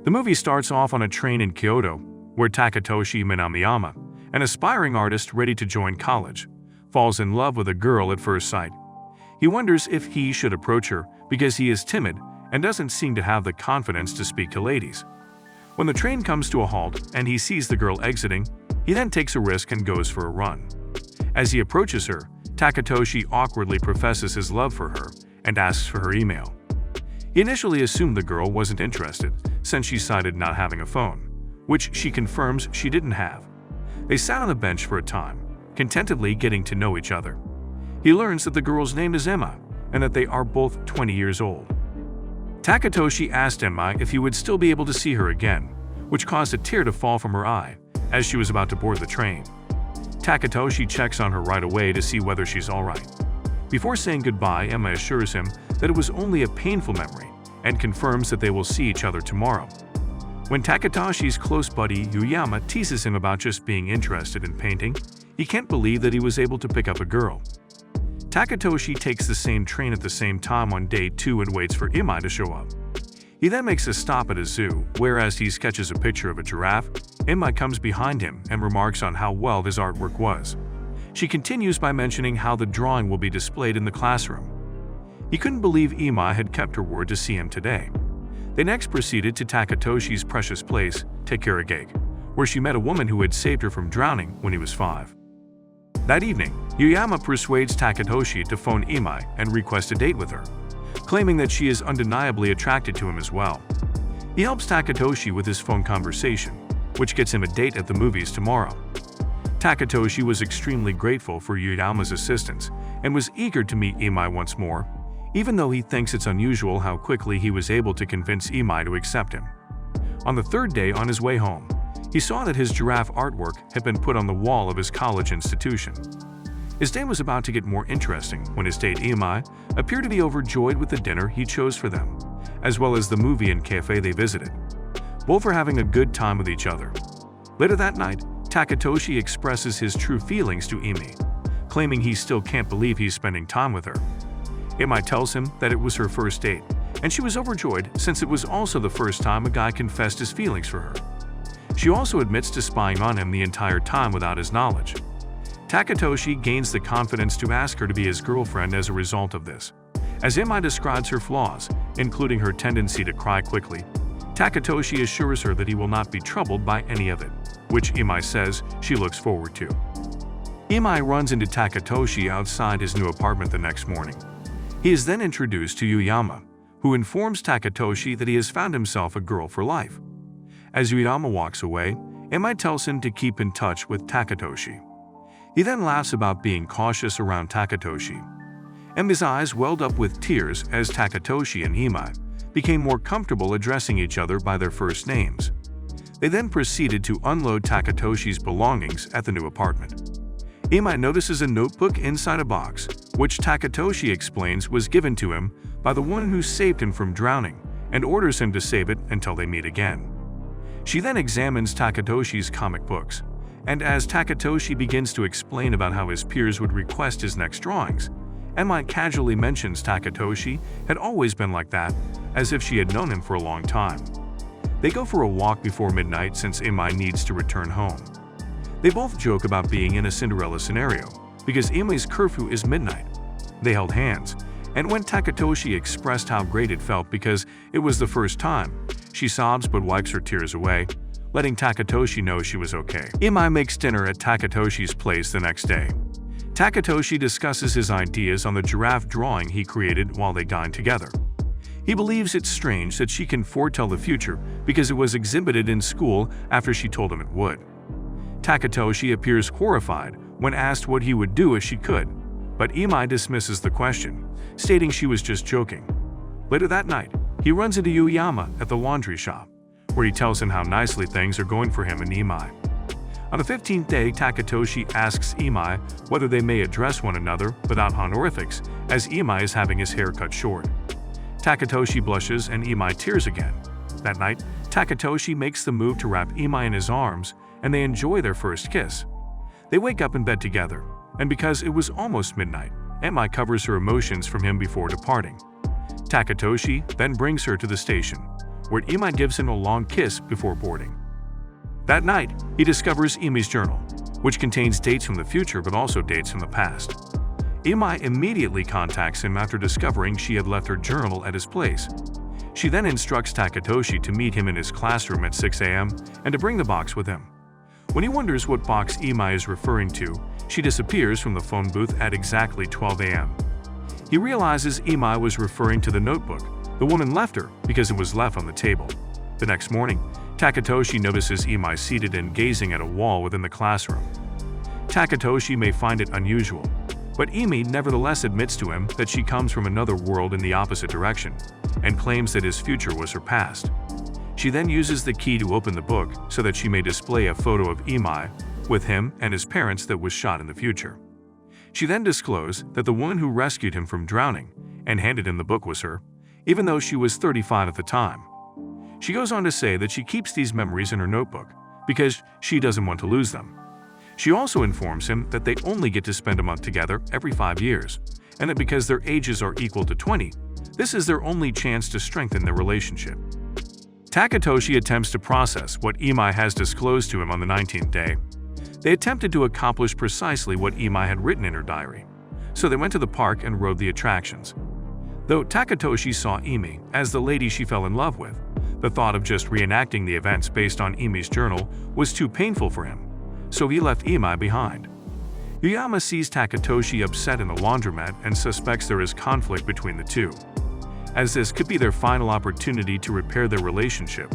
The movie starts off on a train in Kyoto, where Takatoshi Minamiyama, an aspiring artist ready to join college, falls in love with a girl at first sight. He wonders if he should approach her because he is timid and doesn't seem to have the confidence to speak to ladies. When the train comes to a halt and he sees the girl exiting, he then takes a risk and goes for a run. As he approaches her, Takatoshi awkwardly professes his love for her and asks for her email. He initially assumed the girl wasn't interested since she cited not having a phone, which she confirms she didn't have. They sat on a bench for a time, contentedly getting to know each other. He learns that the girl's name is Emma and that they are both 20 years old. Takatoshi asked Emma if he would still be able to see her again, which caused a tear to fall from her eye as she was about to board the train. Takatoshi checks on her right away to see whether she's alright. Before saying goodbye, Emma assures him that it was only a painful memory and confirms that they will see each other tomorrow. When Takatoshi's close buddy Yuyama teases him about just being interested in painting, he can't believe that he was able to pick up a girl. Takatoshi takes the same train at the same time on day 2 and waits for Emi to show up. He then makes a stop at a zoo, where as he sketches a picture of a giraffe, Emi comes behind him and remarks on how well his artwork was. She continues by mentioning how the drawing will be displayed in the classroom. He couldn't believe Emi had kept her word to see him today. They next proceeded to Takatoshi's precious place, Cherishing, where she met a woman who had saved her from drowning when he was 5. That evening, Yuyama persuades Takatoshi to phone Emi and request a date with her, claiming that she is undeniably attracted to him as well. He helps Takatoshi with his phone conversation, which gets him a date at the movies tomorrow. Takatoshi was extremely grateful for Yuyama's assistance and was eager to meet Emi once more, even though he thinks it's unusual how quickly he was able to convince Emi to accept him. On the third day on his way home, he saw that his giraffe artwork had been put on the wall of his college institution. His day was about to get more interesting when his date Emi appeared to be overjoyed with the dinner he chose for them, as well as the movie and cafe they visited. Both are having a good time with each other. Later that night, Takatoshi expresses his true feelings to Emi, claiming he still can't believe he's spending time with her. Emi tells him that it was her first date, and she was overjoyed since it was also the first time a guy confessed his feelings for her. She also admits to spying on him the entire time without his knowledge. Takatoshi gains the confidence to ask her to be his girlfriend as a result of this. As Emi describes her flaws, including her tendency to cry quickly, Takatoshi assures her that he will not be troubled by any of it, which Emi says she looks forward to. Emi runs into Takatoshi outside his new apartment the next morning. He is then introduced to Yuyama, who informs Takatoshi that he has found himself a girl for life. As Yuyama walks away, Emi tells him to keep in touch with Takatoshi. He then laughs about being cautious around Takatoshi. Emi's eyes welled up with tears as Takatoshi and Emi became more comfortable addressing each other by their first names. They then proceeded to unload Takatoshi's belongings at the new apartment. Emi notices a notebook inside a box, which Takatoshi explains was given to him by the one who saved him from drowning and orders him to save it until they meet again. She then examines Takatoshi's comic books, and as Takatoshi begins to explain about how his peers would request his next drawings, Emi casually mentions Takatoshi had always been like that, as if she had known him for a long time. They go for a walk before midnight since Emi needs to return home. They both joke about being in a Cinderella scenario, because Emi's curfew is midnight. They held hands, and when Takatoshi expressed how great it felt because it was the first time, she sobs but wipes her tears away, letting Takatoshi know she was okay. Emi makes dinner at Takatoshi's place the next day. Takatoshi discusses his ideas on the giraffe drawing he created while they dine together. He believes it's strange that she can foretell the future because it was exhibited in school after she told him it would. Takatoshi appears horrified when asked what he would do if she could, but Emi dismisses the question, stating she was just joking. Later that night, he runs into Yuyama at the laundry shop, where he tells him how nicely things are going for him and Emi. On the 15th day, Takatoshi asks Emi whether they may address one another without honorifics, as Emi is having his hair cut short. Takatoshi blushes and Emi tears again. That night, Takatoshi makes the move to wrap Emi in his arms, and they enjoy their first kiss. They wake up in bed together, and because it was almost midnight, Emi covers her emotions from him before departing. Takatoshi then brings her to the station, where Emi gives him a long kiss before boarding. That night, he discovers Emi's journal, which contains dates from the future but also dates from the past. Emi immediately contacts him after discovering she had left her journal at his place. She then instructs Takatoshi to meet him in his classroom at 6 a.m. and to bring the box with him. When he wonders what box Emi is referring to, she disappears from the phone booth at exactly 12 a.m. He realizes Emi was referring to the notebook the woman left her because it was left on the table. The next morning, Takatoshi notices Emi seated and gazing at a wall within the classroom. Takatoshi may find it unusual, but Emi nevertheless admits to him that she comes from another world in the opposite direction and claims that his future was her past. She then uses the key to open the book so that she may display a photo of Emi with him and his parents that was shot in the future. She then disclosed that the woman who rescued him from drowning and handed him the book was her, even though she was 35 at the time. She goes on to say that she keeps these memories in her notebook because she doesn't want to lose them. She also informs him that they only get to spend a month together every 5 years, and that because their ages are equal to 20, this is their only chance to strengthen their relationship. Takatoshi attempts to process what Emi has disclosed to him on the 19th day. They attempted to accomplish precisely what Emi had written in her diary, so they went to the park and rode the attractions. Though Takatoshi saw Emi as the lady she fell in love with, the thought of just reenacting the events based on Emi's journal was too painful for him, so he left Emi behind. Yuyama sees Takatoshi upset in the laundromat and suspects there is conflict between the two. As this could be their final opportunity to repair their relationship,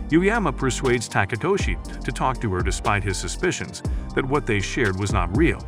Yuyama persuades Takatoshi to talk to her despite his suspicions that what they shared was not real.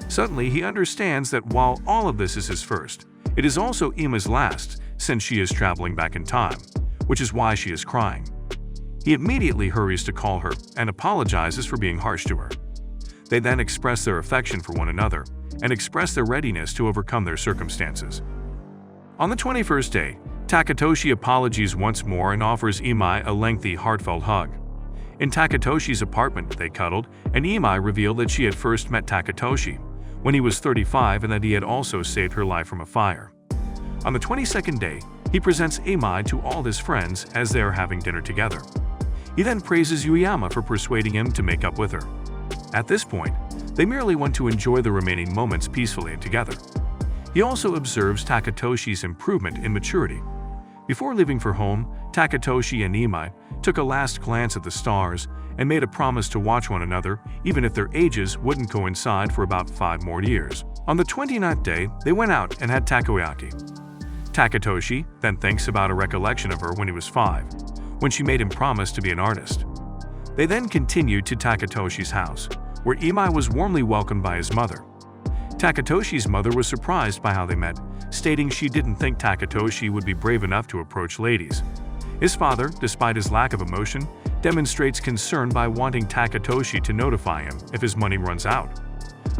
Suddenly, he understands that while all of this is his first, it is also Emi's last since she is traveling back in time, which is why she is crying. He immediately hurries to call her and apologizes for being harsh to her. They then express their affection for one another and express their readiness to overcome their circumstances. On the 21st day, Takatoshi apologizes once more and offers Emi a lengthy, heartfelt hug. In Takatoshi's apartment, they cuddled, and Emi revealed that she had first met Takatoshi when he was 35 and that he had also saved her life from a fire. On the 22nd day, he presents Emi to all his friends as they are having dinner together. He then praises Yuyama for persuading him to make up with her. At this point, they merely want to enjoy the remaining moments peacefully and together. He also observes Takatoshi's improvement in maturity. Before leaving for home, Takatoshi and Emi took a last glance at the stars and made a promise to watch one another even if their ages wouldn't coincide for about 5 more years. On the 29th day, they went out and had takoyaki. Takatoshi then thinks about a recollection of her when he was 5, when she made him promise to be an artist. They then continued to Takatoshi's house, where Emi was warmly welcomed by his mother. Takatoshi's mother was surprised by how they met, stating she didn't think Takatoshi would be brave enough to approach ladies. His father, despite his lack of emotion, demonstrates concern by wanting Takatoshi to notify him if his money runs out.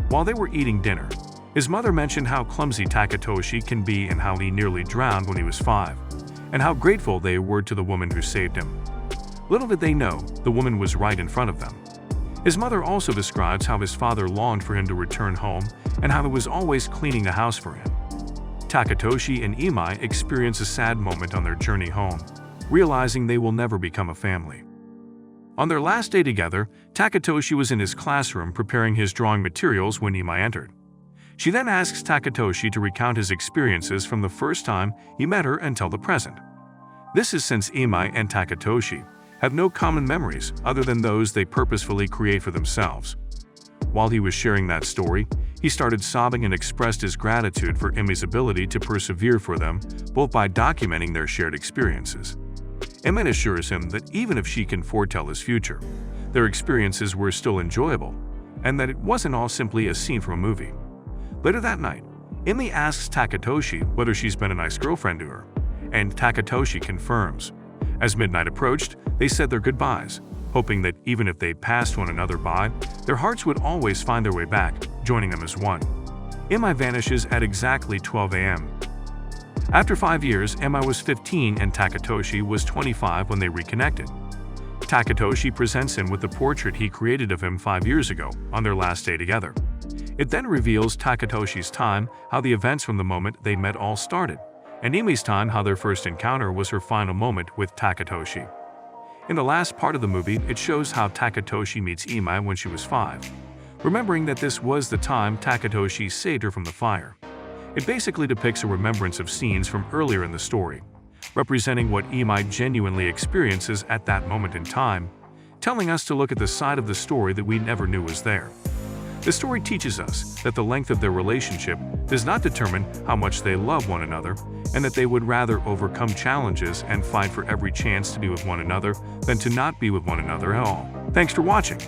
While they were eating dinner, his mother mentioned how clumsy Takatoshi can be and how he nearly drowned when he was 5, and how grateful they were to the woman who saved him. Little did they know, the woman was right in front of them. His mother also describes how his father longed for him to return home and how he was always cleaning the house for him. Takatoshi and Emi experience a sad moment on their journey home, realizing they will never become a family. On their last day together, Takatoshi was in his classroom preparing his drawing materials when Emi entered. She then asks Takatoshi to recount his experiences from the first time he met her until the present. This is since Emi and Takatoshi have no common memories other than those they purposefully create for themselves. While he was sharing that story, he started sobbing and expressed his gratitude for Emi's ability to persevere for them, both by documenting their shared experiences. Emi assures him that even if she can foretell his future, their experiences were still enjoyable, and that it wasn't all simply a scene from a movie. Later that night, Emi asks Takatoshi whether she's been a nice girlfriend to her, and Takatoshi confirms. As midnight approached, they said their goodbyes, hoping that even if they passed one another by, their hearts would always find their way back, joining them as one. Emi vanishes at exactly 12 a.m. After 5 years, Emi was 15 and Takatoshi was 25 when they reconnected. Takatoshi presents him with the portrait he created of him 5 years ago on their last day together. It then reveals Takatoshi's time, how the events from the moment they met all started, and Emi's time how their first encounter was her final moment with Takatoshi. In the last part of the movie, it shows how Takatoshi meets Emi when she was 5, remembering that this was the time Takatoshi saved her from the fire. It basically depicts a remembrance of scenes from earlier in the story, representing what Emi genuinely experiences at that moment in time, telling us to look at the side of the story that we never knew was there. The story teaches us that the length of their relationship does not determine how much they love one another, and that they would rather overcome challenges and fight for every chance to be with one another than to not be with one another at all. Thanks for watching.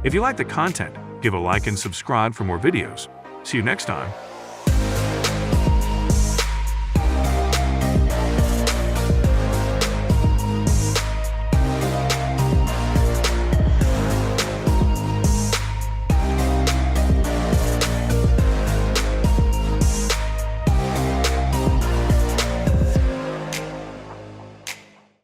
If you like the content, give a like and subscribe for more videos. See you next time.